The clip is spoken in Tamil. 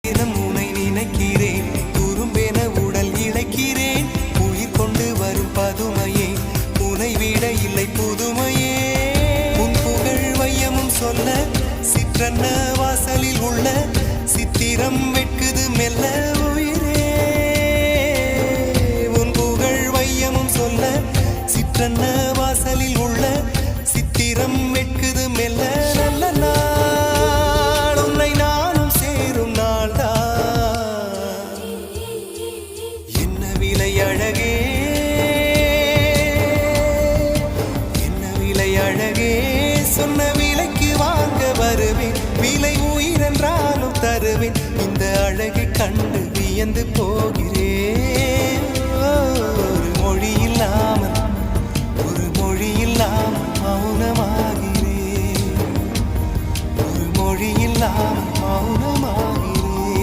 தினம் உனை நினைக்கிறேன், துரும்பென உடல் இழைக்கிறேன். உயிர் கொண்டு வரும் பதுமையே, உனை விட இல்லை புதுமையே. உன் புகழ் வையமும் சொல்ல சிற்றன்ன வாசலில் உள்ள சித்திரம் வெட்குது மெல்ல உயிரே. உன் புகழ் வையமும் சொல்ல சிற்றன்ன வாசலில் உள்ள சித்திரம் வெட்குது மெல்ல. நல்ல நாள் உன்னை நானும் சேரும் நாள்தான். என்ன விலை அழகே, என்ன விலை அழகே. சொன்ன விலைக்கு வாங்க வருவேன், விலை உயிரென்றாலும் தருவேன். இந்த அழகை கண்டு வியந்து போகிறேன். ஒரு மொழி இல்லாமல், ஒரு மொழி இல்லாமல் மௌனமாகிறேன். ஒரு மொழி இல்லாமல் மௌனமாக